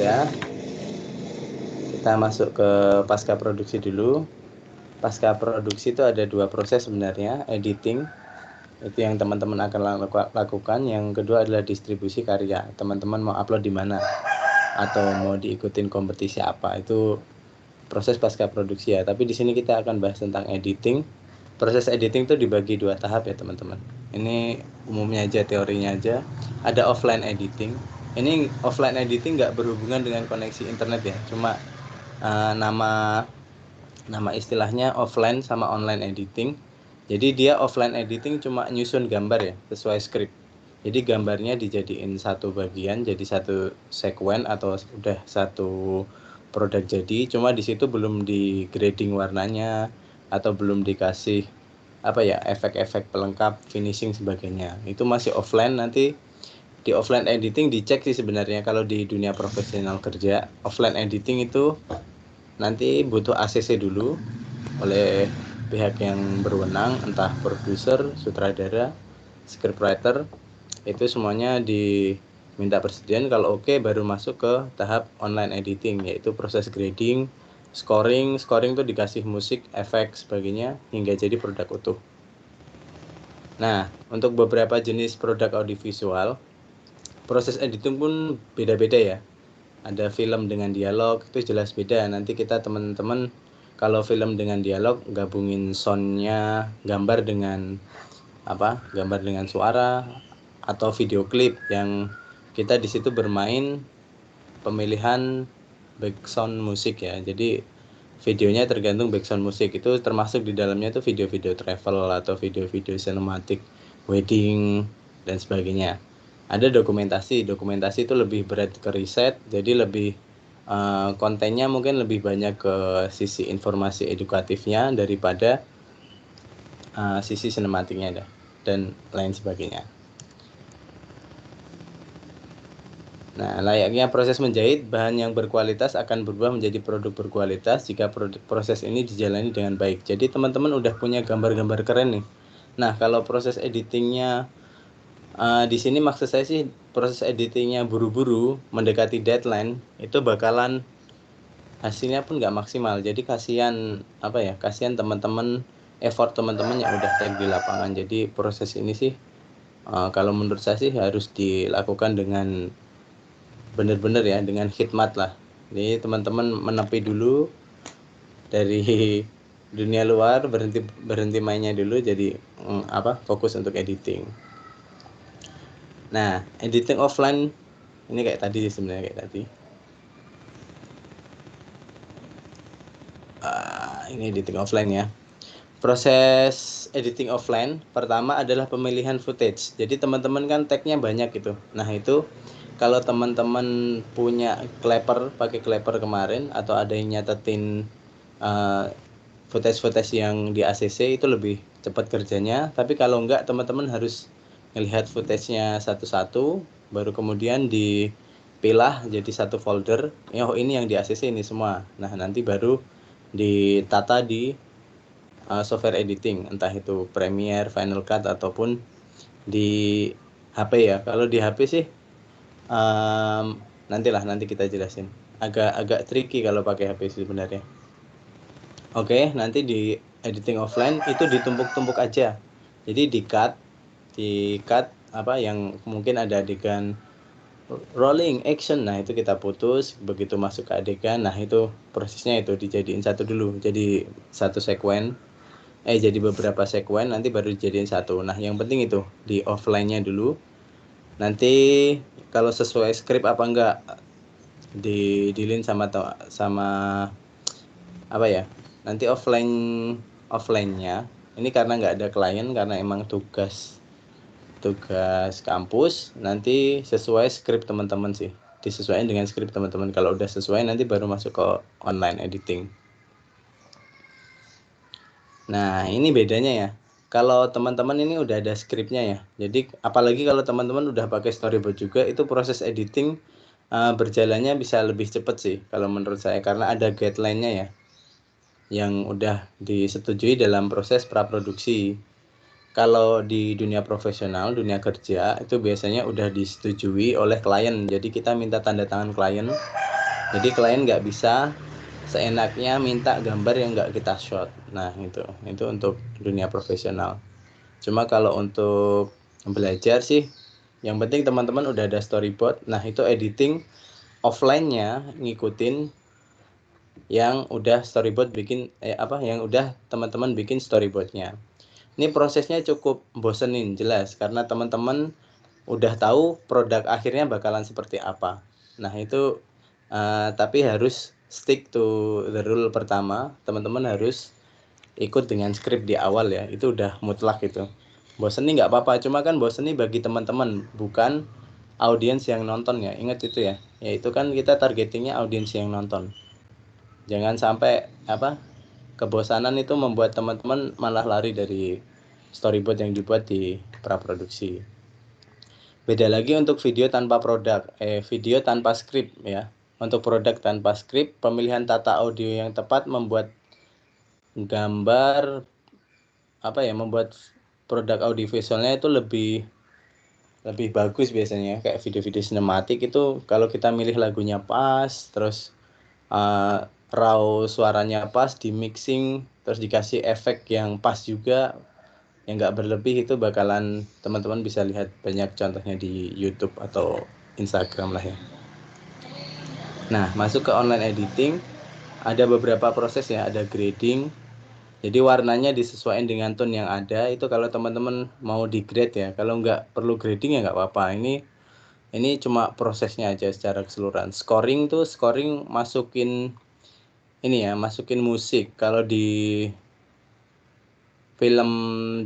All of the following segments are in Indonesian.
ya. Kita masuk ke pasca produksi dulu. Pasca produksi itu ada 2 proses sebenarnya, editing. Itu yang teman-teman akan lakukan. Yang kedua adalah distribusi karya. Teman-teman mau upload di mana atau mau diikutin kompetisi apa, itu proses pasca produksi ya. Tapi di sini kita akan bahas tentang editing. Proses editing itu dibagi 2 tahap ya teman-teman. Ini umumnya aja, teorinya aja. Ada offline editing. Ini offline editing nggak berhubungan dengan koneksi internet ya. Cuma nama istilahnya offline sama online editing. Jadi dia offline editing cuma nyusun gambar ya, sesuai script. Jadi gambarnya dijadiin satu bagian, jadi satu sekuen atau udah satu produk jadi. Cuma di situ belum di grading warnanya atau belum dikasih efek-efek pelengkap, finishing sebagainya. Itu masih offline. Nanti di offline editing dicek sih sebenarnya kalau di dunia profesional kerja. Offline editing itu nanti butuh ACC dulu oleh pihak yang berwenang, entah produser, sutradara, scriptwriter, itu semuanya diminta persetujuan. Kalau oke, baru masuk ke tahap online editing, yaitu proses grading, scoring itu dikasih musik, efek, sebagainya, hingga jadi produk utuh. Nah, untuk beberapa jenis produk audiovisual, proses editing pun beda-beda ya. Ada film dengan dialog, itu jelas beda. Nanti kita teman-teman kalau film dengan dialog gabungin soundnya, gambar dengan suara, atau video klip yang kita di situ bermain pemilihan background musik ya. Jadi videonya tergantung background musik, itu termasuk di dalamnya itu video-video travel atau video-video cinematic, wedding dan sebagainya. Ada dokumentasi itu lebih berat ke riset, jadi lebih kontennya mungkin lebih banyak ke sisi informasi edukatifnya daripada sisi sinematiknya dan lain sebagainya. Nah, layaknya proses menjahit, bahan yang berkualitas akan berubah menjadi produk berkualitas jika proses ini dijalani dengan baik. Jadi teman-teman udah punya gambar-gambar keren nih. Nah, kalau proses editingnya di sini maksud saya sih proses editingnya buru-buru mendekati deadline, itu bakalan hasilnya pun nggak maksimal. Jadi kasihan teman-teman, effort teman-teman yang udah tag di lapangan. Jadi proses ini sih kalau menurut saya sih harus dilakukan dengan benar-benar ya, dengan khidmat lah. Jadi teman-teman menepi dulu dari dunia luar, berhenti mainnya dulu, jadi fokus untuk editing. Nah, editing offline ini kayak tadi sebenarnya, ini editing offline ya. Proses editing offline pertama adalah pemilihan footage. Jadi teman-teman kan tagnya banyak gitu. Nah, itu kalau teman-teman punya pakai Clapper kemarin, atau ada yang nyatetin footage yang di ACC, itu lebih cepat kerjanya. Tapi kalau enggak, teman-teman harus melihat footage-nya satu-satu, baru kemudian dipilah jadi satu folder. Oh, ini yang di ACC ini semua. Nah, nanti baru ditata di software editing, entah itu Premiere, Final Cut, ataupun di HP ya. Kalau di HP sih nanti kita jelasin. Agak tricky kalau pakai HP sebenarnya. Oke, nanti di editing offline itu ditumpuk-tumpuk aja. Jadi di cut yang mungkin ada adegan rolling action, nah itu kita putus, begitu masuk ke adegan, nah itu prosesnya itu dijadiin satu dulu, jadi satu sekuen, jadi beberapa sekuen, nanti baru dijadiin satu. Nah, yang penting itu di offline-nya dulu. Nanti kalau sesuai skrip apa enggak di-dealin sama nanti offline-nya ini karena nggak ada klien, karena emang tugas kampus, nanti sesuai skrip teman-teman sih, disesuaikan dengan skrip teman-teman. Kalau udah sesuai, nanti baru masuk ke online editing. Nah, ini bedanya ya. Kalau teman-teman ini udah ada skripnya ya. Jadi apalagi kalau teman-teman udah pakai storyboard juga, itu proses editing berjalannya bisa lebih cepat sih kalau menurut saya, karena ada guideline-nya ya, yang udah disetujui dalam proses praproduksi. Kalau di dunia profesional, dunia kerja, itu biasanya udah disetujui oleh klien. Jadi kita minta tanda tangan klien Jadi klien nggak bisa seenaknya minta gambar yang nggak kita shot. Nah itu untuk dunia profesional. Cuma kalau untuk belajar sih, yang penting teman-teman udah ada storyboard. Nah itu editing offline-nya ngikutin yang udah storyboard bikin yang udah teman-teman bikin storyboardnya. Ini prosesnya cukup bosenin jelas karena teman-teman udah tahu produk akhirnya bakalan seperti apa. Nah itu tapi harus stick to the rule pertama, teman-teman harus ikut dengan skrip di awal ya, itu udah mutlak itu. Bosen nih nggak apa-apa, cuma kan bosen nih bagi teman-teman, bukan audiens yang nonton ya, ingat itu ya. Ya itu kan kita targetingnya audiens yang nonton. Jangan sampai kebosanan itu membuat teman-teman malah lari dari storyboard yang dibuat di praproduksi. Beda lagi untuk video tanpa video tanpa skrip ya. Untuk produk tanpa skrip, pemilihan tata audio yang tepat membuat gambar membuat produk audiovisualnya itu lebih bagus biasanya. Kayak video-video sinematik itu kalau kita milih lagunya pas, terus raw suaranya pas, di mixing, terus dikasih efek yang pas juga, yang nggak berlebih, itu bakalan teman-teman bisa lihat banyak contohnya di YouTube atau Instagram lah ya. Nah, masuk ke online editing, ada beberapa proses ya, ada grading. Jadi warnanya disesuaikan dengan tone yang ada. Itu kalau teman-teman mau di grade ya. Kalau nggak perlu grading ya nggak apa-apa. Ini cuma prosesnya aja secara keseluruhan. Scoring masukin masukin musik. Kalau di film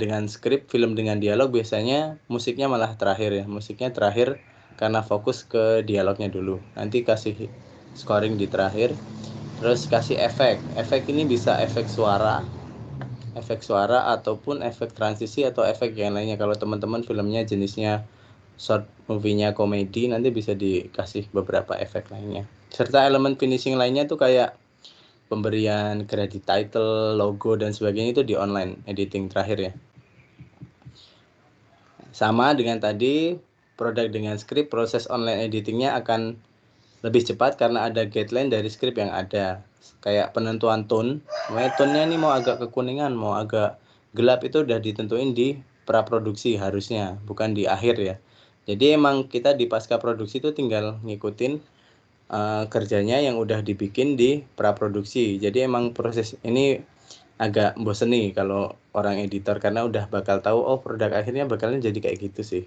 dengan skrip, film dengan dialog biasanya musiknya malah terakhir ya. Musiknya terakhir karena fokus ke dialognya dulu. Nanti kasih scoring di terakhir. Terus kasih efek. Efek ini bisa efek suara ataupun efek transisi atau efek yang lainnya. Kalau teman-teman filmnya jenisnya short movie-nya komedi, nanti bisa dikasih beberapa efek lainnya. Serta elemen finishing lainnya tuh kayak pemberian credit title, logo dan sebagainya itu di online editing terakhir ya. Sama dengan tadi, produk dengan skrip, proses online editingnya akan lebih cepat karena ada guideline dari skrip yang ada. Kayak penentuan tone, tone-nya ini mau agak kekuningan, mau agak gelap, itu udah ditentuin di praproduksi harusnya, bukan di akhir ya. Jadi emang kita di pasca produksi itu tinggal ngikutin kerjanya yang udah dibikin di praproduksi. Jadi emang proses ini agak bosen nih kalau orang editor, karena udah bakal tahu produk akhirnya bakalan jadi kayak gitu sih.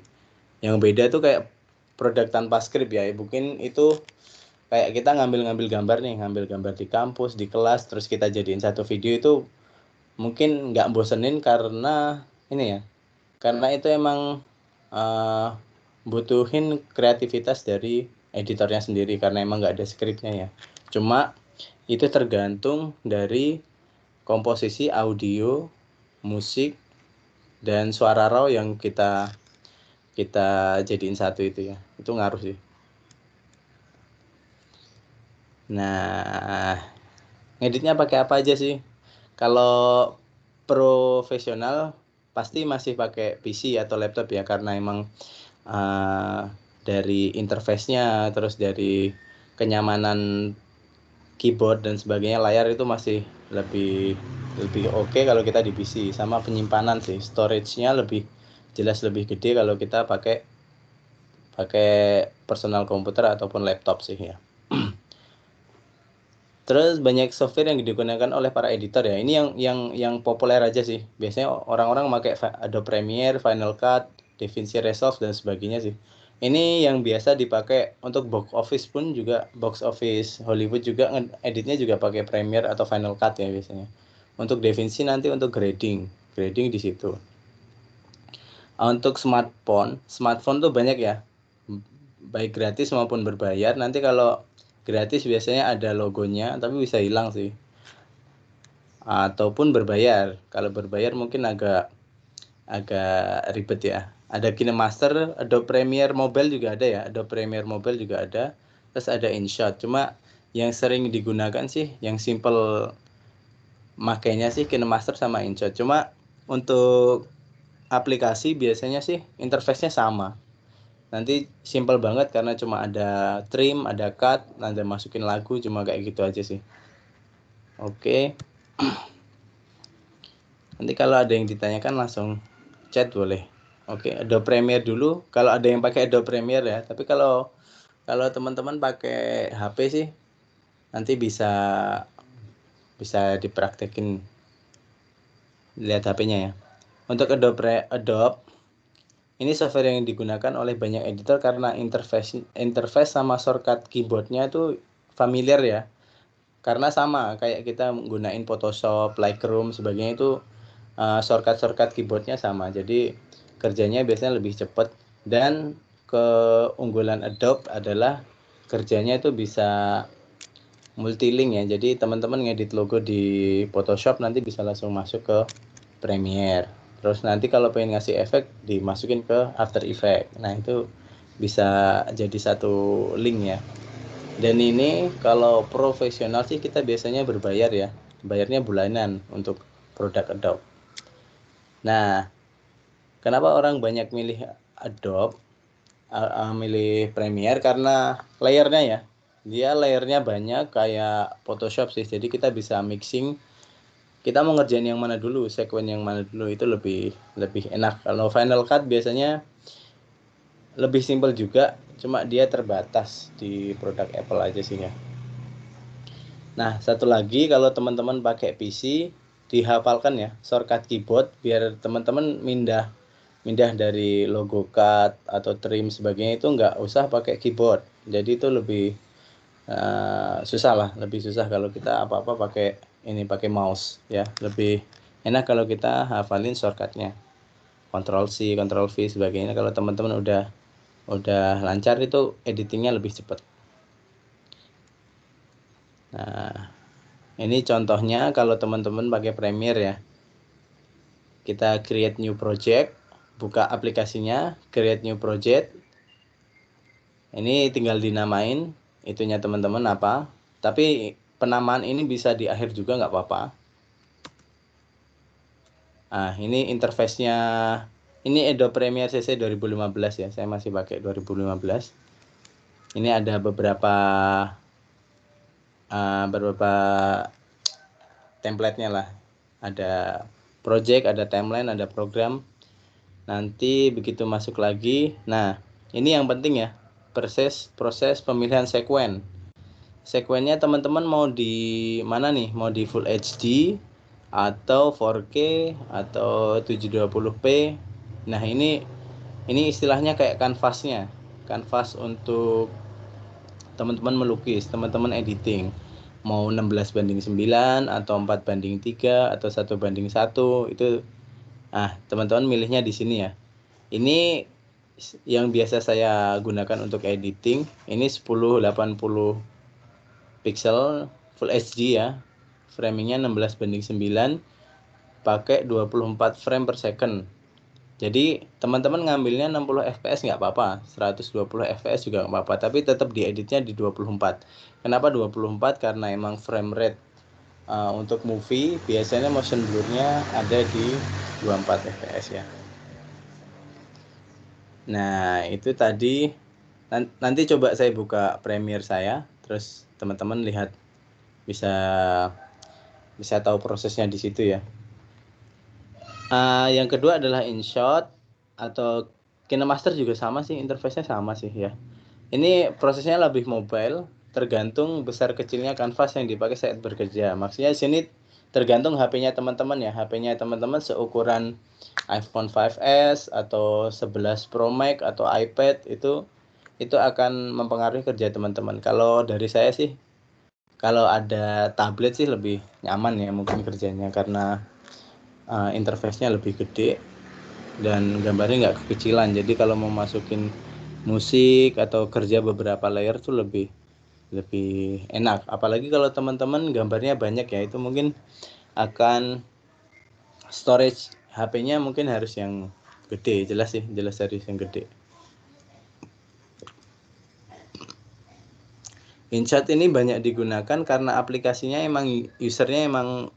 Yang beda tuh kayak produk tanpa skrip ya, mungkin itu kayak kita ngambil gambar di kampus, di kelas, terus kita jadiin satu video, itu mungkin nggak bosenin karena karena itu emang butuhin kreativitas dari editornya sendiri karena emang nggak ada skripnya ya. Cuma itu tergantung dari komposisi audio, musik, dan suara raw yang kita jadiin satu itu ya. Itu ngaruh sih. Nah, ngeditnya pakai apa aja sih? Kalau profesional pasti masih pakai PC atau laptop ya, karena emang dari interface-nya, terus dari kenyamanan keyboard dan sebagainya, layar itu masih lebih oke kalau kita di PC. Sama penyimpanan sih, storage-nya lebih jelas lebih gede kalau kita pakai personal komputer ataupun laptop sih ya. Terus banyak software yang digunakan oleh para editor ya. Ini yang populer aja sih. Biasanya orang-orang pakai Adobe Premiere, Final Cut, DaVinci Resolve dan sebagainya sih. Ini yang biasa dipakai untuk box office pun juga, box office Hollywood juga editnya juga pakai Premiere atau Final Cut ya biasanya. Untuk DaVinci nanti untuk grading di situ. Untuk smartphone tuh banyak ya, baik gratis maupun berbayar. Nanti kalau gratis biasanya ada logonya tapi bisa hilang sih, ataupun berbayar. Kalau berbayar mungkin agak ribet ya. Ada KineMaster, Adobe Premiere Mobile juga ada ya, Adobe Premiere Mobile juga ada. Terus ada InShot. Cuma yang sering digunakan sih, yang simple makainya sih KineMaster sama InShot. Cuma untuk aplikasi biasanya sih interface-nya sama. Nanti simple banget karena cuma ada trim, ada cut, nanti masukin lagu, cuma kayak gitu aja sih. Oke. Nanti kalau ada yang ditanyakan langsung chat boleh. Oke, Adobe Premiere dulu. Kalau ada yang pakai Adobe Premiere ya. Tapi kalau teman-teman pakai HP sih, nanti bisa dipraktekin, lihat HP-nya ya. Untuk Adobe ini software yang digunakan oleh banyak editor karena interface sama shortcut keyboardnya itu familiar ya. Karena sama kayak kita menggunakan Photoshop, Lightroom sebagainya itu shortcut keyboardnya sama. Jadi kerjanya biasanya lebih cepat, dan keunggulan Adobe adalah kerjanya itu bisa multilink ya. Jadi teman-teman ngedit logo di Photoshop nanti bisa langsung masuk ke Premiere. Terus nanti kalau pengen ngasih efek dimasukin ke After Effects. Nah, itu bisa jadi satu link ya. Dan ini kalau profesional sih kita biasanya berbayar ya. Bayarnya bulanan untuk produk Adobe. Nah, kenapa orang banyak milih Adobe, milih Premiere? Karena layernya ya. Dia layernya banyak kayak Photoshop sih. Jadi kita bisa mixing. Kita mau ngerjain yang mana dulu, sekuen yang mana dulu, itu lebih enak. Kalau Final Cut biasanya lebih simpel juga, cuma dia terbatas di produk Apple aja sih ya. Nah, satu lagi kalau teman-teman pakai PC, dihafalkan ya shortcut keyboard biar teman-teman mindah dari logo cut atau trim sebagainya itu nggak usah pakai keyboard. Jadi itu lebih susah lah, lebih susah kalau kita apa-apa pakai mouse ya. Lebih enak kalau kita hafalin shortcutnya, Ctrl C, Ctrl V sebagainya. Kalau teman-teman udah lancar itu editingnya lebih cepat. Nah, ini contohnya kalau teman-teman pakai Premiere ya. Kita create new project, buka aplikasinya, create new project. Ini tinggal dinamain itunya teman-teman apa. Tapi penamaan ini bisa di akhir juga nggak apa-apa. Nah, ini interface-nya. Ini Adobe Premiere CC 2015 ya. Saya masih pakai 2015. Ini ada beberapa template-nya lah. Ada project, ada timeline, ada program. Nanti begitu masuk lagi. Nah, ini yang penting ya. Proses pemilihan sekuen. Sekuennya teman-teman mau di mana nih? Mau di Full HD atau 4K atau 720p. Nah, ini istilahnya kayak kanvasnya. Kanvas untuk teman-teman melukis, teman-teman editing. Mau 16:9 atau 4:3 atau 1:1 itu. Teman-teman milihnya di sini ya. Ini yang biasa saya gunakan untuk editing. Ini 1080 pixel Full HD ya. Framingnya 16:9, pakai 24 frame per second. Jadi teman-teman ngambilnya 60 fps nggak apa-apa, 120 fps juga nggak apa-apa, tapi tetap dieditnya di 24. Kenapa 24? Karena emang frame rate untuk movie biasanya motion blurnya ada di 24 fps ya. Nah, itu tadi. Nanti coba saya buka Premiere saya, terus teman-teman lihat, bisa tahu prosesnya di situ ya. Yang kedua adalah InShot atau KineMaster juga sama sih, interface-nya sama sih ya. Ini prosesnya lebih mobile, tergantung besar kecilnya kanvas yang dipakai saat bekerja. Maksudnya di sini tergantung HP-nya teman-teman ya. HP-nya teman-teman seukuran iPhone 5S atau 11 Pro Max atau iPad itu akan mempengaruhi kerja teman-teman. Kalau dari saya sih, kalau ada tablet sih lebih nyaman ya mungkin kerjanya, karena interface-nya lebih gede dan gambarnya nggak kekecilan. Jadi kalau mau masukin musik atau kerja beberapa layer tuh lebih enak. Apalagi kalau teman-teman gambarnya banyak ya, itu mungkin akan storage HP-nya mungkin harus yang gede. Jelas harus yang gede. InShot ini banyak digunakan karena aplikasinya emang usernya emang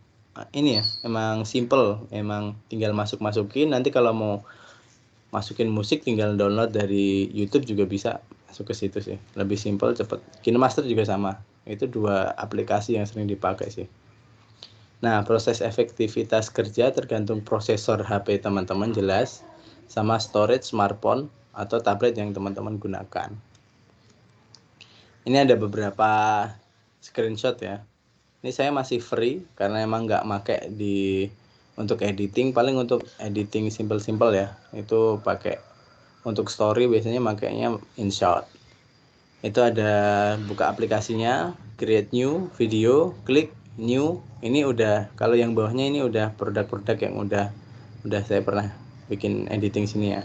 ini ya, emang simple, emang tinggal masukin. Nanti kalau mau masukin musik tinggal download dari YouTube juga bisa masuk ke situ sih. Lebih simpel, cepet. KineMaster juga sama. Itu 2 aplikasi yang sering dipakai sih. Nah, proses efektivitas kerja tergantung prosesor HP teman-teman jelas, sama storage smartphone atau tablet yang teman-teman gunakan. Ini ada beberapa screenshot ya. Ini saya masih free karena emang nggak make untuk editing, paling untuk editing simple-simple ya. Itu pakai untuk story biasanya makainya InShot. Itu ada buka aplikasinya, create new video, klik new. Ini udah, kalau yang bawahnya ini udah produk-produk yang udah saya pernah bikin editing sini ya.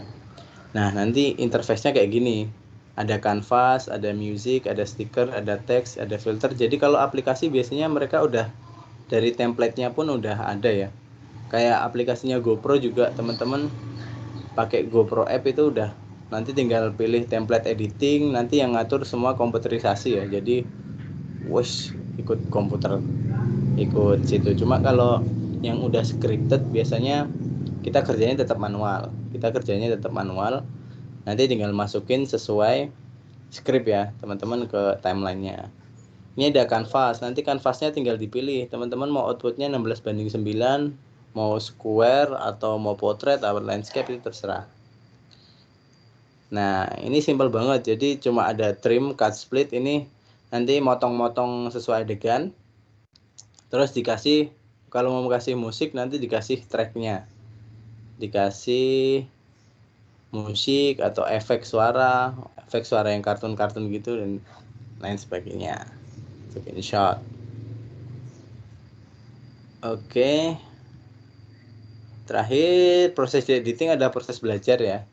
Nah, nanti interface-nya kayak gini. Ada canvas, ada music, ada stiker, ada teks, ada filter. Jadi kalau aplikasi biasanya mereka udah dari template-nya pun udah ada ya. Kayak aplikasinya GoPro juga, teman-teman pakai GoPro app itu udah, nanti tinggal pilih template editing, nanti yang ngatur semua komputerisasi ya. Jadi wes ikut komputer, ikut situ. Cuma kalau yang udah scripted biasanya kita kerjanya tetap manual. Nanti tinggal masukin sesuai script ya teman-teman ke timelinenya. Ini ada canvas, nanti canvasnya tinggal dipilih teman-teman mau outputnya 16:9, mau square atau mau portrait atau landscape, itu terserah. Nah, ini simple banget, jadi cuma ada trim, cut, split. Ini nanti motong-motong sesuai adegan, terus dikasih, kalau mau kasih musik nanti dikasih tracknya, dikasih musik atau efek suara yang kartun-kartun gitu dan lain sebagainya. Screenshot. Oke. Terakhir, proses editing ada proses belajar ya.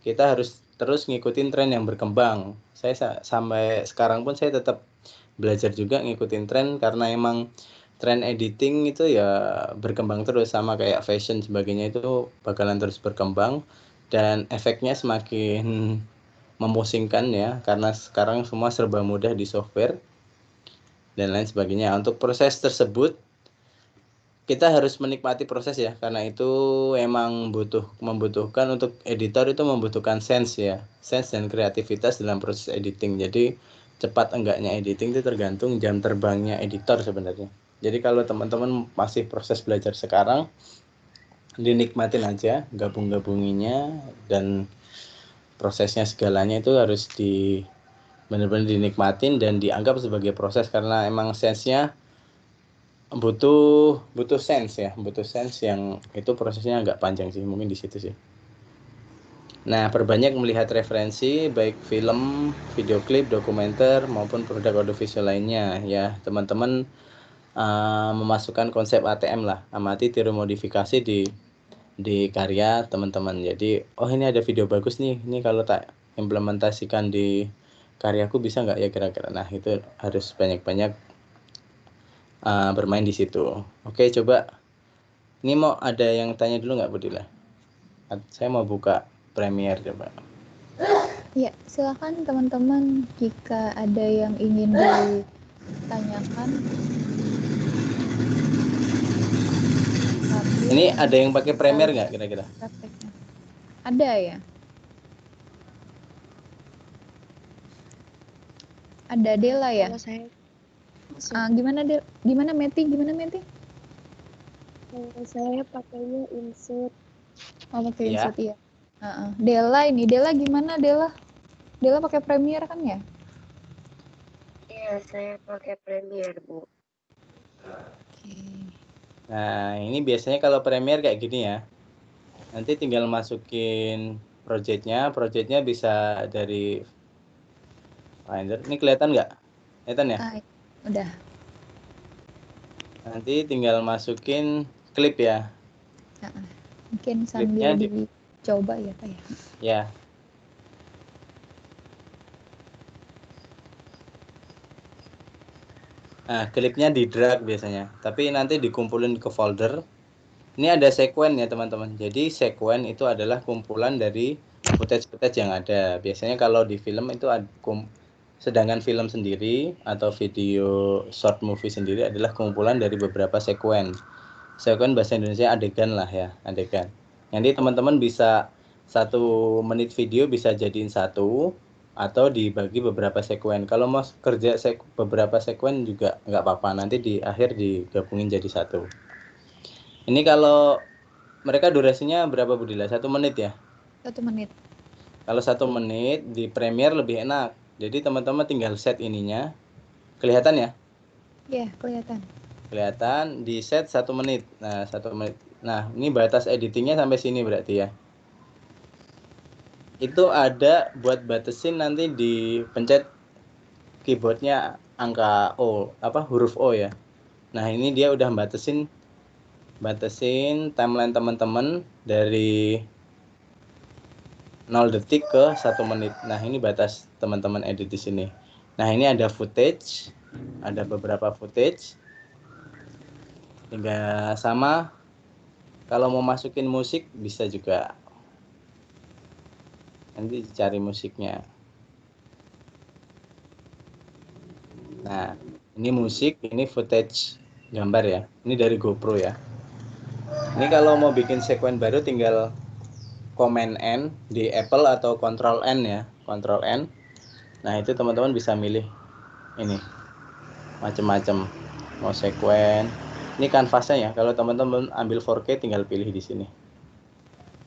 Kita harus terus ngikutin tren yang berkembang. Saya sampai sekarang pun saya tetap belajar juga ngikutin tren, karena emang tren editing itu ya berkembang terus, sama kayak fashion sebagainya itu bakalan terus berkembang dan efeknya semakin memusingkan ya, karena sekarang semua serba mudah di software dan lain sebagainya. Untuk proses tersebut kita harus menikmati proses ya, karena itu emang membutuhkan, untuk editor itu membutuhkan sense dan kreativitas dalam proses editing. Jadi cepat enggaknya editing itu tergantung jam terbangnya editor sebenarnya. Jadi kalau teman-teman masih proses belajar sekarang, dinikmatin aja, gabunginya, dan prosesnya segalanya itu harus benar-benar dinikmatin dan dianggap sebagai proses, karena emang sense-nya butuh sense yang itu prosesnya agak panjang sih, mungkin di situ sih. Nah, perbanyak melihat referensi baik film, video klip, dokumenter maupun produk audiovisual lainnya ya teman-teman. Memasukkan konsep ATM lah, amati tiru modifikasi di karya teman-teman. Jadi ini ada video bagus nih, ini kalau tak implementasikan di karyaku bisa nggak ya kira-kira. Nah, itu harus banyak-banyak bermain di situ. Oke, coba. Ini mau ada yang tanya dulu nggak, Bu Dila? Saya mau buka Premiere coba. Ya, silakan teman-teman jika ada yang ingin ditanyakan. Ini ada yang pakai Premiere nggak kira-kira? Ada ya? Ada Dela ya? Kalau saya gimana Meti? Saya pakainya insert. Pakai insert ya. Dela gimana Dela? Dela pakai Premiere kan ya? Iya, saya pakai Premiere, Bu. Oke. Nah, ini biasanya kalau Premiere kayak gini ya. Nanti tinggal masukin projectnya bisa dari Finder. Ini kelihatan nggak? Kelihatan ya? Udah. Nanti tinggal masukin klip ya. Mungkin sambil dicoba ya Pak ya. Ya. Nah, klipnya di drag biasanya, tapi nanti dikumpulin ke folder. Ini ada sekuen ya teman-teman. Jadi sekuen itu adalah kumpulan dari footage yang ada. Biasanya kalau di film itu sedangkan film sendiri atau video short movie sendiri adalah kumpulan dari beberapa sekuen. Sekuen bahasa Indonesia adegan lah ya, adegan. Nanti teman-teman bisa 1 menit video bisa jadiin 1 atau dibagi beberapa sekuen. Kalau mau kerja beberapa sekuen juga nggak apa-apa, nanti di akhir digabungin jadi 1. Ini kalau mereka durasinya berapa Budila? 1 menit ya? 1 menit. Kalau 1 menit di Premiere lebih enak. Jadi teman-teman tinggal set ininya. Kelihatan ya? Iya, kelihatan. Kelihatan di set 1 menit. Nah, 1 menit. Nah, ini batas editingnya sampai sini berarti ya. Itu ada buat batasin, nanti dipencet keyboardnya angka O, huruf O ya. Nah, ini dia udah batasin timeline teman-teman dari 0 detik ke 1 menit. Nah, ini batas teman-teman edit di sini. Nah, ini ada footage, ada beberapa footage. Hingga sama, kalau mau masukin musik bisa juga. Nanti cari musiknya. Nah, ini musik, ini footage gambar ya. Ini dari GoPro ya. Ini kalau mau bikin sekuen baru tinggal Command N di Apple atau Control N ya, Control N. Nah, itu teman-teman bisa milih ini macam-macam, mau sekuen. Ini kanvasnya ya. Kalau teman-teman ambil 4K tinggal pilih di sini.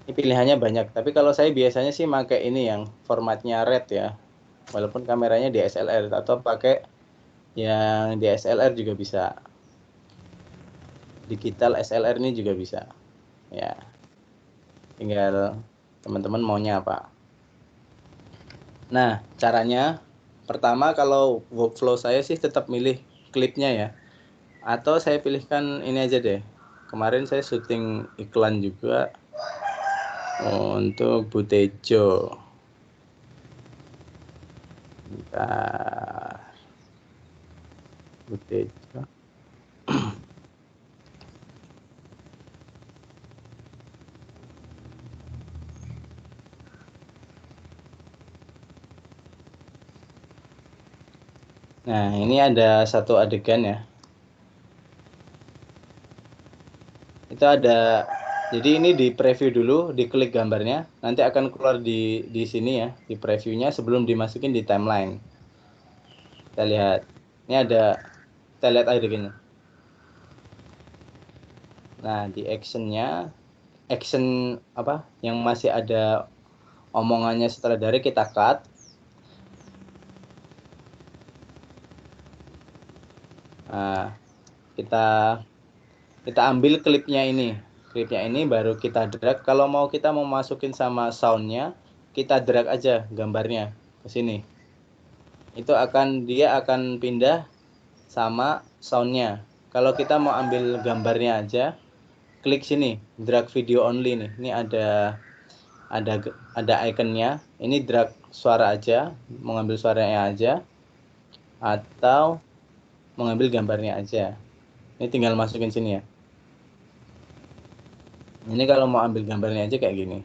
Ini pilihannya banyak, tapi kalau saya biasanya sih pakai ini yang formatnya RED ya. Walaupun kameranya DSLR, atau pakai yang DSLR juga bisa. Digital SLR ini juga bisa. Ya. Tinggal teman-teman maunya apa. Nah, caranya pertama kalau workflow saya sih tetap milih klipnya ya. Atau saya pilihkan ini aja deh. Kemarin saya syuting iklan juga untuk Butejo. Bentar. Butejo. Nah, ini ada satu adegan ya. Itu ada, jadi ini di preview dulu, diklik gambarnya, nanti akan keluar di sini ya, di previewnya sebelum dimasukin di timeline. Kita lihat, ini ada, kita lihat adegannya. Nah, di action yang masih ada omongannya sutradara kita cut. Nah, kita ambil klipnya ini baru kita drag. Kalau kita mau masukin sama soundnya, kita drag aja gambarnya ke sini. Dia akan pindah sama soundnya. Kalau kita mau ambil gambarnya aja, klik sini, drag video only nih. Ini ada ikonnya. Ini drag suara aja, mengambil suaranya aja, atau mengambil gambarnya aja. Ini tinggal masukin sini ya. Ini kalau mau ambil gambarnya aja kayak gini.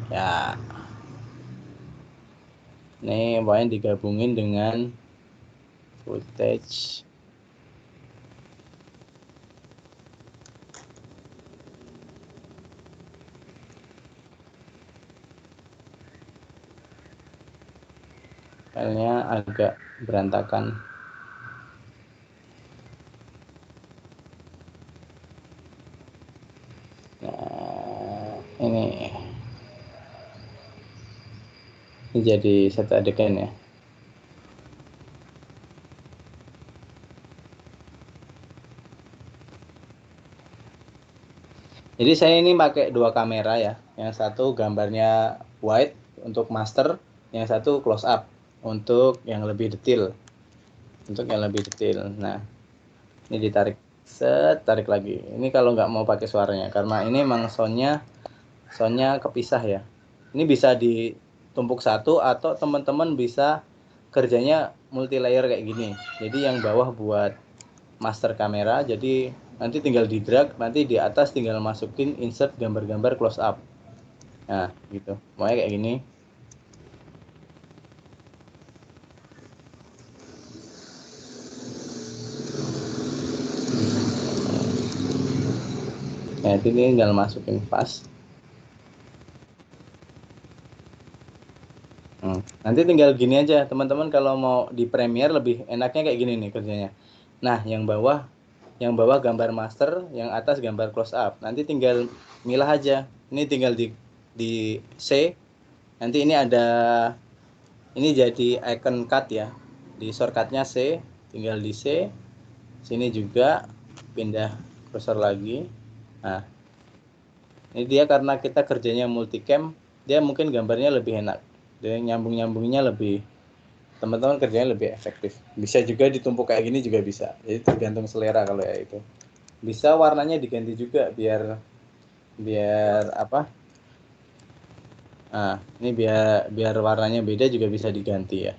Ya. Ini pokoknya digabungin dengan footage. Filenya agak berantakan. Nah, ini jadi satu adegan ya. Jadi saya ini pakai 2 kamera ya. Yang satu gambarnya wide untuk master, yang satu close up untuk yang lebih detail. Nah, ini ditarik, tarik lagi. Ini kalau nggak mau pakai suaranya, karena ini emang soundnya kepisah ya. Ini bisa ditumpuk satu, atau teman-teman bisa kerjanya multi layer kayak gini. Jadi yang bawah buat master kamera, jadi nanti tinggal di drag, nanti di atas tinggal masukin insert gambar-gambar close up. Nah, gitu. Makanya kayak gini. Nah, itu tinggal masukin pas. Nanti tinggal gini aja teman-teman, kalau mau di Premiere lebih enaknya kayak gini nih kerjanya. Nah, yang bawah gambar master, yang atas gambar close up. Nanti tinggal milah aja. Ini tinggal di C. Nanti ini ada, ini jadi icon cut ya. Di shortcutnya C, tinggal di C. Sini juga pindah cursor lagi. Nah, ini dia karena kita kerjanya multicam, dia mungkin gambarnya lebih enak. Dia nyambung-nyambungnya lebih, teman-teman kerjanya lebih efektif. Bisa juga ditumpuk kayak gini juga bisa. Jadi tergantung selera kalau ya itu. Bisa warnanya diganti juga biar apa? Nah, ini biar warnanya beda juga bisa diganti ya.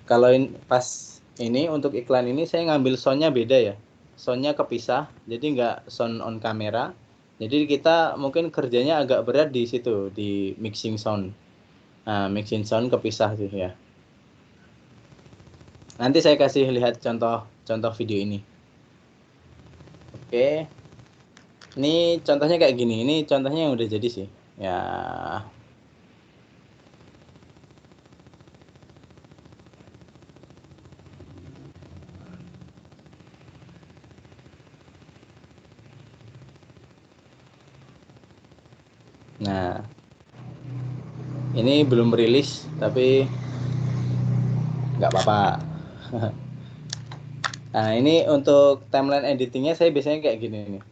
Kalau pas ini untuk iklan ini saya ngambil soundnya beda ya. Soundnya kepisah, jadi nggak sound on kamera. Jadi kita mungkin kerjanya agak berat di situ, di mixing sound. Nah, mixing sound kepisah sih ya. Nanti saya kasih lihat contoh video ini. Oke. Ini contohnya kayak gini. Ini contohnya yang udah jadi sih. Ya. Nah. Ini belum rilis tapi nggak apa-apa. Nah, ini untuk timeline editingnya saya biasanya kayak gini nih.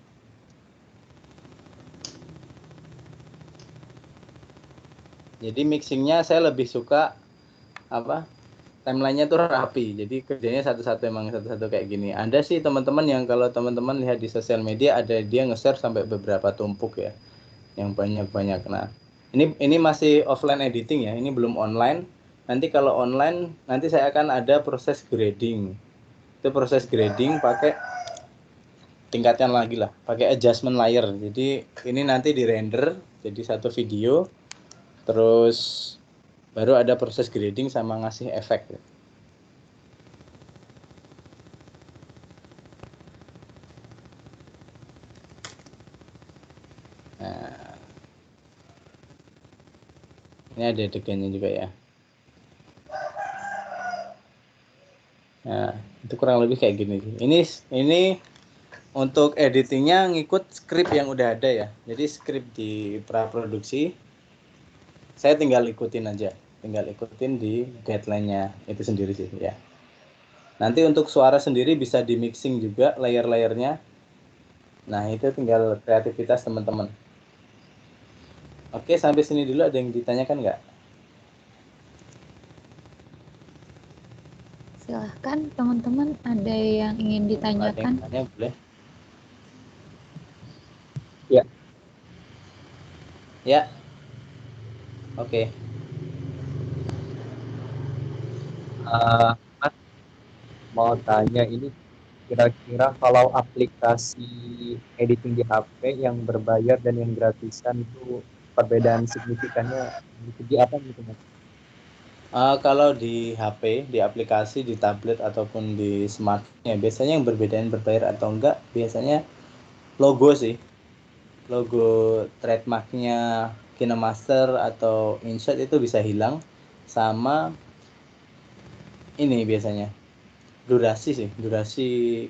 Jadi mixingnya saya lebih suka apa? Timelinenya tuh rapi. Jadi kerjanya satu-satu, emang satu-satu kayak gini. Ada sih teman-teman yang kalau teman-teman lihat di sosial media ada dia nge-share sampai beberapa tumpuk ya, yang banyak-banyak. Nah, ini masih offline editing ya. Ini belum online. Nanti kalau online nanti saya akan ada proses grading. Itu proses grading pakai tingkatkan lagi lah, pakai adjustment layer. Jadi ini nanti di render jadi satu video, terus baru ada proses grading sama ngasih efek. Nah, ini ada adegannya juga ya. Nah, itu kurang lebih kayak gini. Ini untuk editingnya ngikut skrip yang udah ada ya. Jadi skrip di praproduksi saya tinggal ikutin aja, tinggal ikutin di guideline-nya itu sendiri sih ya. Nanti untuk suara sendiri bisa di mixing juga layer-layernya. Nah, itu tinggal kreativitas teman-teman. Oke, sampai sini dulu ada yang ditanyakan nggak? Silahkan teman-teman, ada yang ingin ditanyakan? Ada yang tanya, boleh. Ya. Ya. Oke. Mas, mau tanya ini, kira-kira kalau aplikasi editing di HP yang berbayar dan yang gratisan itu perbedaan signifikannya di apa gitu Mas? Kalau di HP, di aplikasi, di tablet ataupun di smartphone ya, biasanya yang berbayar atau enggak biasanya logo sih. Logo trademarknya KineMaster atau InShot itu bisa hilang, sama ini biasanya durasi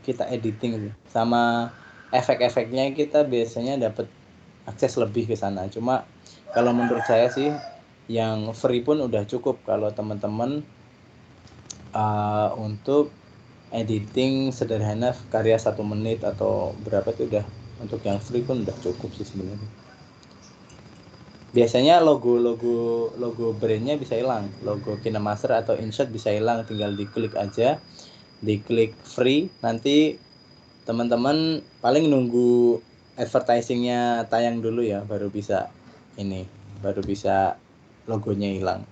kita editing sih, sama efek-efeknya kita biasanya dapat akses lebih ke sana. Cuma kalau menurut saya sih yang free pun udah cukup kalau teman-teman untuk editing sederhana karya 1 menit atau berapa itu udah, untuk yang free pun udah cukup sih sebenarnya. Biasanya logo brandnya bisa hilang, logo KineMaster atau InShot bisa hilang, tinggal diklik aja, diklik free, nanti teman-teman paling nunggu advertisingnya tayang dulu ya, baru bisa logonya hilang.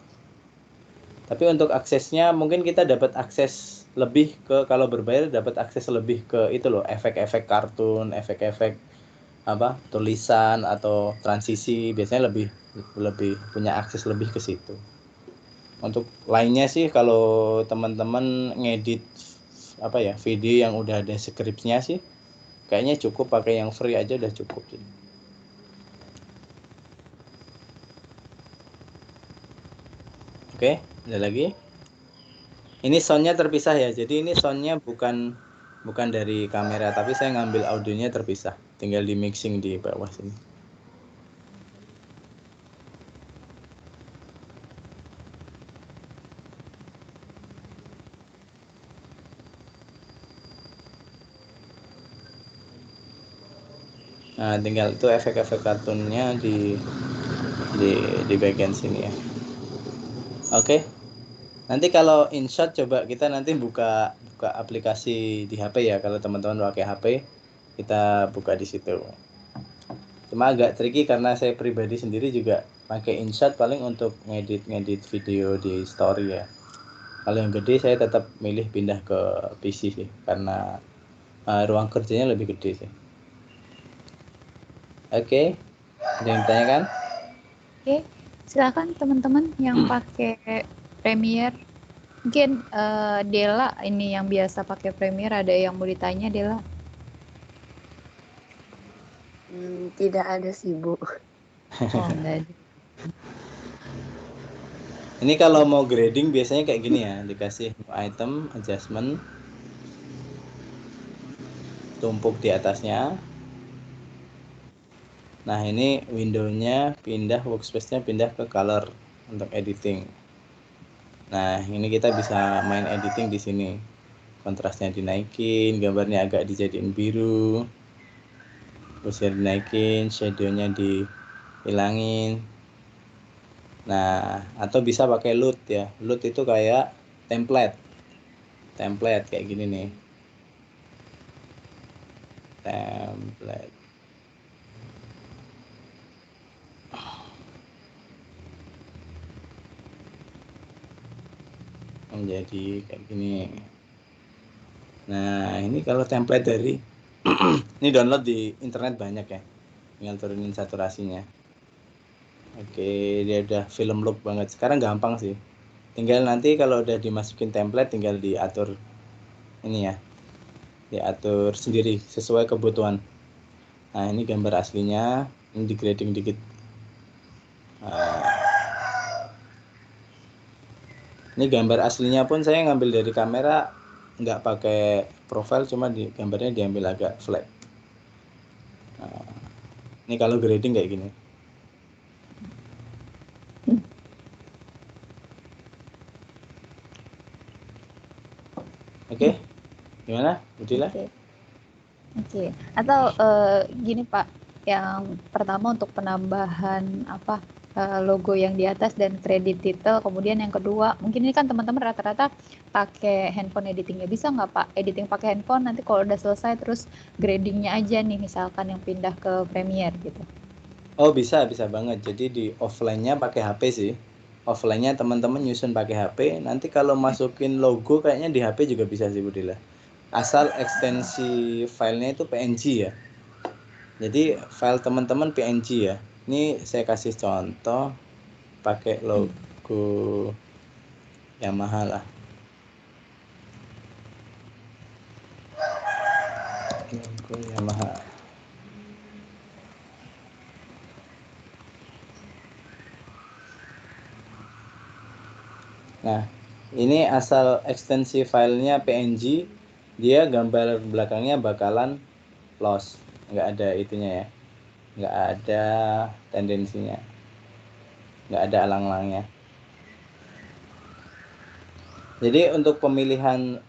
Tapi untuk aksesnya mungkin kita dapat akses lebih ke, kalau berbayar dapat akses lebih ke itu loh, efek-efek kartun, efek-efek apa tulisan atau transisi, biasanya lebih punya akses lebih ke situ. Untuk lainnya sih kalau teman-teman ngedit apa ya, video yang udah ada skripnya sih, Kayaknya cukup pakai yang free aja udah cukup sih. Oke, ada lagi. Ini soundnya terpisah ya. Jadi ini soundnya bukan dari kamera, tapi saya ngambil audionya terpisah. Tinggal di mixing di bawah sini. Nah, tinggal itu efek-efek kartunnya di bagian sini ya. Oke. Nanti kalau InShot coba kita nanti buka aplikasi di HP ya. Kalau teman-teman pakai HP, kita buka di situ. Cuma agak tricky karena saya pribadi sendiri juga pakai InShot paling untuk ngedit video di story ya. Kalau yang gede saya tetap milih pindah ke PC sih karena ruang kerjanya lebih gede sih. Oke. Ada yang ditanyakan? Oke, silakan teman-teman yang pakai Premiere. Mungkin Dela ini yang biasa pakai Premiere, ada yang mau ditanya Dela? Tidak ada sih, Bu. Oh, enggak ada. Ini kalau mau grading biasanya kayak gini ya, dikasih item, adjustment, tumpuk di atasnya. Nah ini windownya pindah, workspace-nya pindah ke color untuk editing. Nah ini kita bisa main editing di sini. Kontrasnya dinaikin, gambarnya agak dijadiin biru, terusnya dinaikin, shadownya dihilangin. Nah atau bisa pakai LUT ya. LUT itu kayak template kayak gini nih. Template. Menjadi kayak gini. Nah ini kalau template dari ini download di internet banyak ya, tinggal turunin saturasinya. Oke, dia udah film look banget. Sekarang gampang sih, tinggal nanti kalau udah dimasukin template tinggal diatur ini ya, diatur sendiri sesuai kebutuhan. Nah ini gambar aslinya, ini di grading dikit. Ini gambar aslinya pun saya ngambil dari kamera, nggak pakai profile, cuma di gambarnya diambil agak flat. Nah, ini kalau grading kayak gini. Oke, gimana, Budila? Oke. Atau gini Pak, yang pertama untuk penambahan logo yang di atas dan kredit title, kemudian yang kedua mungkin ini kan teman-teman rata-rata pakai handphone editingnya, bisa nggak Pak editing pakai handphone, nanti kalau udah selesai terus gradingnya aja nih misalkan yang pindah ke Premiere gitu? Oh bisa banget. Jadi di offline-nya pakai HP sih. Offline-nya teman-teman nyusun pakai HP. Nanti kalau masukin logo kayaknya di HP juga bisa sih Budila. Asal ekstensi filenya itu PNG ya. Jadi file teman-teman PNG ya. Ini saya kasih contoh pakai logo Yamaha lah. Logo Yamaha. Nah, ini asal ekstensi filenya PNG, dia gambar belakangnya bakalan loss, nggak ada itunya ya, nggak ada tendensinya, nggak ada alang-alangnya. Jadi untuk pemilihan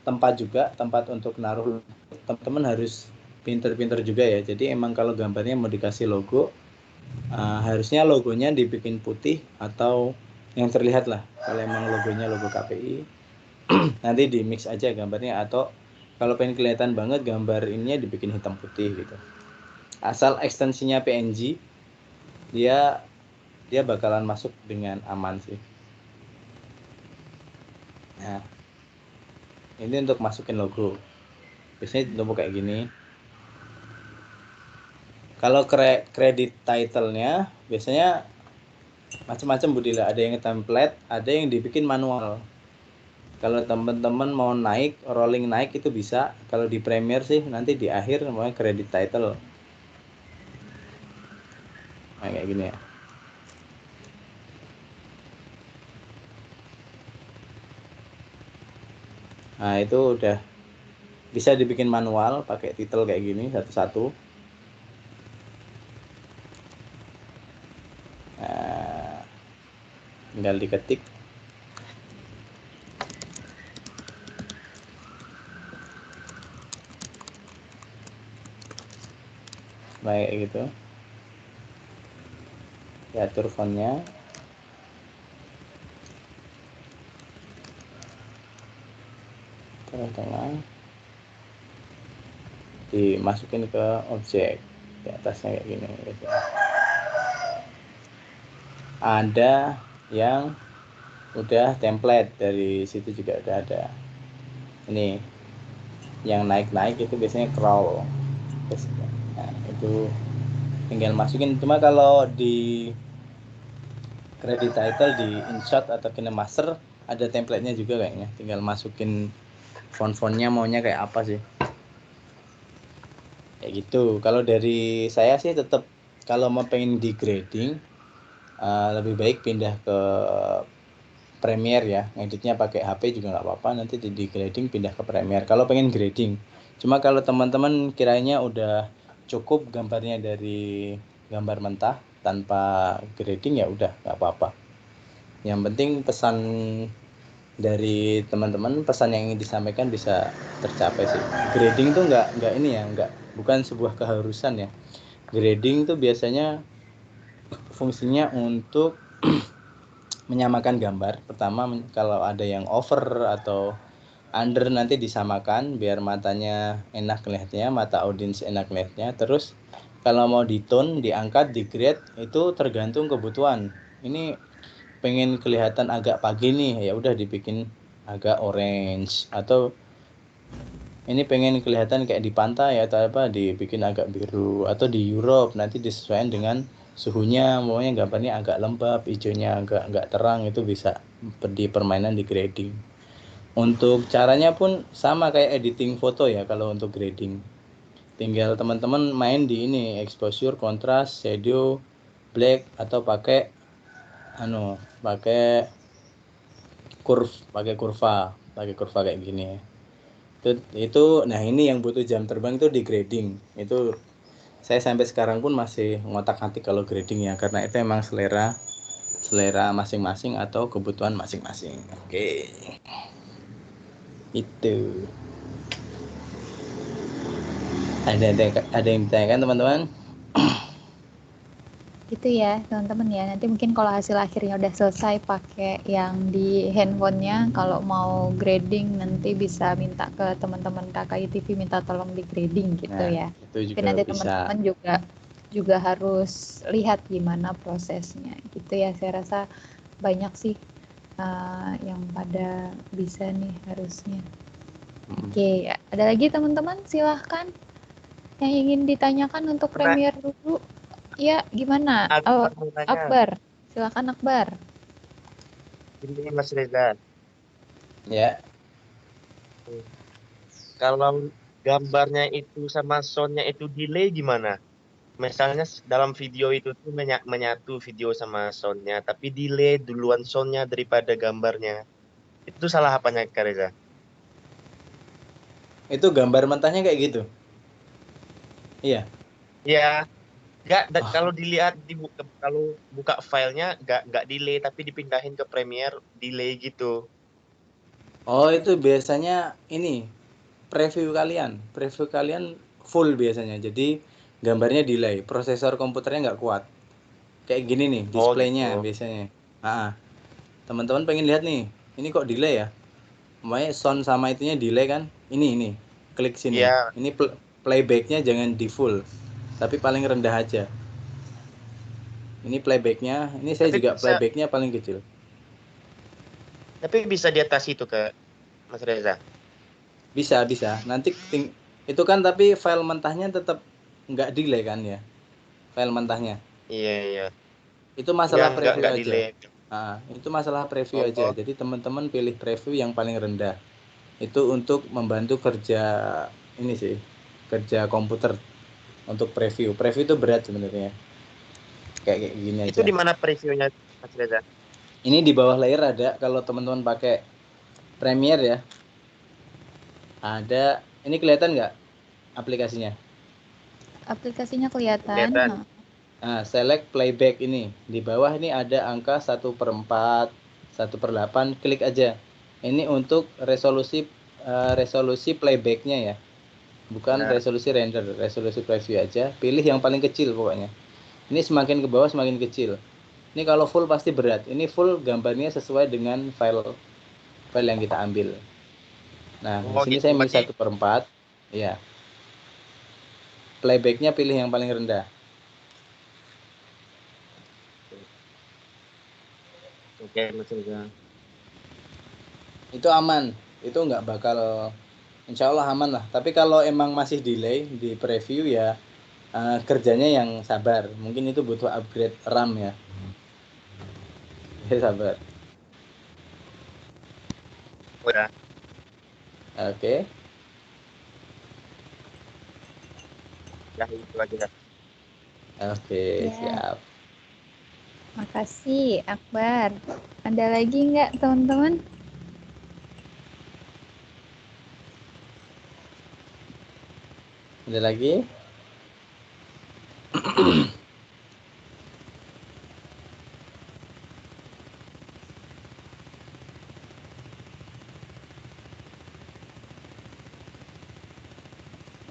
tempat juga, tempat untuk naruh, teman-teman harus pinter-pinter juga ya. Jadi emang kalau gambarnya mau dikasih logo, harusnya logonya dibikin putih atau yang terlihat lah. Kalau emang logonya logo KPI, nanti di mix aja gambarnya, atau kalau pengen kelihatan banget gambar ininya dibikin hitam putih gitu. Asal ekstensinya PNG, dia bakalan masuk dengan aman sih. Nah, ini untuk masukin logo. Biasanya tumpuk kayak gini. Kalau kredit title-nya biasanya macam-macam Budila, ada yang template, ada yang dibikin manual. Kalau teman-teman mau naik, rolling naik itu bisa. Kalau di Premiere sih nanti di akhir namanya credit title. Nah, kayak gini ya. Nah, itu udah bisa dibikin manual pakai title kayak gini satu-satu. Nah, tinggal diketik. Baik gitu. Diatur fontnya. Tengah-tengah. Dimasukin ke objek. Di atasnya kayak gini gitu. Ada yang udah template, dari situ juga udah ada. Ini yang naik-naik itu biasanya crawl. Nah, itu tinggal masukin. Cuma kalau di credit title di InShot atau KineMaster ada template-nya juga kayaknya. Tinggal masukin font-fontnya maunya kayak apa sih. Kayak gitu. Kalau dari saya sih tetap kalau mau pengen di grading lebih baik pindah ke Premiere ya, ngeditnya pakai HP juga nggak apa-apa, nanti di grading pindah ke Premiere kalau pengen grading. Cuma kalau teman-teman kiranya udah cukup gambarnya dari gambar mentah tanpa grading ya udah nggak apa-apa. Yang penting pesan dari teman-teman, pesan yang ingin disampaikan bisa tercapai sih. Grading tuh nggak ini ya, bukan sebuah keharusan ya. Grading tuh biasanya fungsinya untuk menyamakan gambar. Pertama kalau ada yang over atau under nanti disamakan biar matanya enak lihatnya, mata audiens enak lihatnya. Terus kalau mau di tone, diangkat, di grade itu tergantung kebutuhan. Ini pengen kelihatan agak pagi nih, ya udah dibikin agak orange, atau ini pengen kelihatan kayak di pantai atau apa dibikin agak biru, atau di Europe nanti disesuaikan dengan suhunya, maunya gambarnya agak lembab, hijaunya agak terang, itu bisa di permainan di grading. Untuk caranya pun sama kayak editing foto ya kalau untuk grading. Tinggal teman-teman main di ini exposure, contrast, shadow, black, atau pakai pakai pakai kurva kayak gini ya. Itu nah ini yang butuh jam terbang itu di grading. Itu saya sampai sekarang pun masih ngotak-ngatik kalau grading ya, karena itu emang selera masing-masing atau kebutuhan masing-masing. Oke. Itu. Ada yang ditanyakan teman-teman? Gitu ya teman-teman ya, nanti mungkin kalau hasil akhirnya udah selesai pakai yang di handphonenya, kalau mau grading nanti bisa minta ke teman-teman KKI TV minta tolong di grading gitu ya. Itu Tapi juga nanti bisa. teman-teman juga harus lihat gimana prosesnya gitu ya. Saya rasa banyak sih yang pada bisa nih harusnya. Oke, ada lagi teman-teman, silahkan yang ingin ditanyakan untuk Premiere dulu. Ya, gimana? Akbar, silakan Akbar. Ini Mas Reza. Ya. Kalau gambarnya itu sama soundnya itu delay gimana? Misalnya dalam video itu tuh menyatu video sama soundnya, tapi delay duluan soundnya daripada gambarnya. Itu salah apanya Kak Reza? Itu gambar mentahnya kayak gitu. Iya. Ya, kalau dilihat kalau buka filenya nggak delay, tapi dipindahin ke Premiere delay gitu. Oh, itu biasanya ini preview kalian full biasanya. Jadi gambarnya delay, prosesor komputernya nggak kuat. Kayak gini nih displaynya Gitu. biasanya. Teman-teman pengen lihat nih, ini kok delay ya? Makanya sound sama itunya delay kan? Ini klik sini. Iya. Ini playbacknya jangan di full, tapi paling rendah aja. Ini playbacknya, ini saya juga playbacknya paling kecil. Tapi bisa di atas itu ke Mas Reza. Bisa. Nanti itu kan tapi file mentahnya tetap nggak delay kan ya? File mentahnya. Iya. Itu masalah preview nggak aja. delay. Itu masalah preview aja. Jadi teman-teman pilih preview yang paling rendah. Itu untuk membantu kerja ini sih, kerja komputer untuk preview. Preview itu berat sebenarnya. Kayak gini aja. Itu di mana previewnya, Mas Reza? Ini di bawah layer ada, kalau teman-teman pakai Premiere ya. Ada, ini kelihatan nggak aplikasinya? Aplikasinya kelihatan. Kelihatan. Nah, select playback ini. Di bawah ini ada angka 1/4, 1/8, klik aja. Ini untuk resolusi playbacknya ya. Bukan resolusi render, resolusi preview aja. Pilih yang paling kecil pokoknya. Ini semakin ke bawah semakin kecil. Ini kalau full pasti berat. Ini full gambarnya sesuai dengan file yang kita ambil. Nah, di sini gitu. saya milih 1/4. Ya. Playbacknya pilih yang paling rendah. Oke, Mas Reza. Itu aman. Itu nggak bakal, insya Allah aman lah. Tapi kalau emang masih delay di preview ya, kerjanya yang sabar. Mungkin itu butuh upgrade RAM ya. Ya sabar. Udah. Oke. Ya, itu aja. Oke, Ya. siap. Makasih, Akbar. Ada lagi nggak, teman-teman? Ada lagi?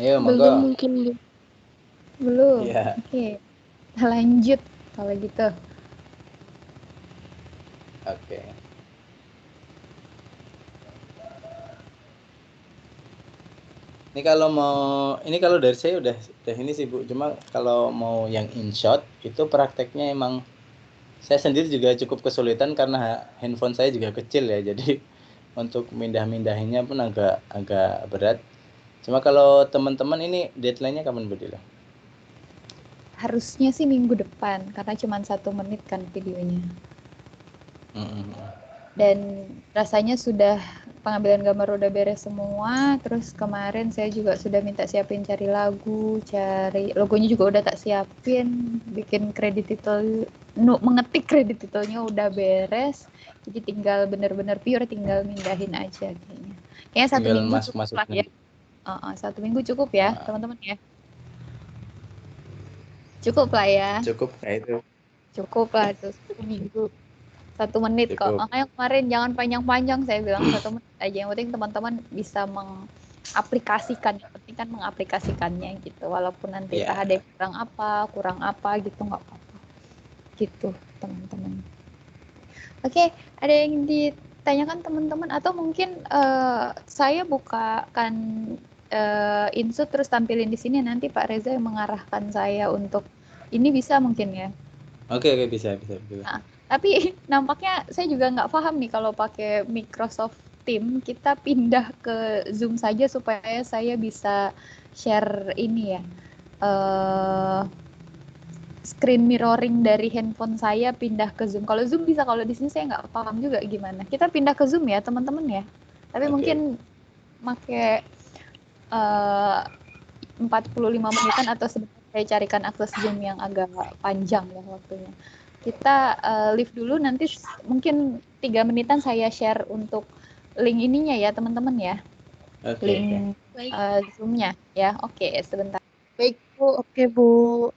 Ayo, Belum monggo. mungkin, Bu. Belum. Iya. Oke. Kita lanjut kalau gitu. Oke. Ini kalau dari saya udah ini sih Bu. Cuma kalau mau yang InShot itu prakteknya emang saya sendiri juga cukup kesulitan karena handphone saya juga kecil ya. Jadi untuk mindah-mindahinnya pun agak berat. Cuma kalau teman-teman ini deadline-nya kapan Bu Dila? Harusnya sih minggu depan karena cuma 1 menit kan videonya. Dan rasanya sudah pengambilan gambar udah beres semua. Terus kemarin saya juga sudah minta siapin cari lagu, cari logonya juga udah tak siapin, bikin kredit title, mengetik kredit titelnya udah beres. Jadi tinggal bener-bener pure, tinggal mindahin aja kayaknya. Kayaknya 1 Tinggal minggu cukup lah ya. 1 minggu cukup ya teman-teman ya. Cukup lah ya. Cukup kayak itu. Cukup lah tuh 1 minggu. 1 menit kok. Cukup. Makanya kemarin jangan panjang-panjang, saya bilang 1 menit aja. Yang penting teman-teman bisa mengaplikasikan. Yang penting kan mengaplikasikannya gitu. Walaupun nanti entah ada yang kurang apa gitu, nggak apa-apa. Gitu teman-teman. Oke, ada yang ditanyakan teman-teman? Atau mungkin saya bukakan insert terus tampilin di sini, nanti Pak Reza yang mengarahkan saya untuk ini, bisa mungkin ya? Oke, bisa. Nah, tapi nampaknya saya juga nggak paham nih kalau pakai Microsoft Teams kita pindah ke Zoom saja supaya saya bisa share ini ya, screen mirroring dari handphone saya pindah ke Zoom. Kalau Zoom bisa, kalau di sini saya nggak paham juga gimana. Kita pindah ke Zoom ya teman-teman ya. Tapi mungkin pakai 45 menitan atau sebentar saya carikan akses Zoom yang agak panjang ya waktunya. Kita live dulu, nanti mungkin 3 menitan saya share untuk link ininya ya teman-teman ya. Link Zoom-nya ya. Oke, sebentar. Baik, Bu. Oke, Bu.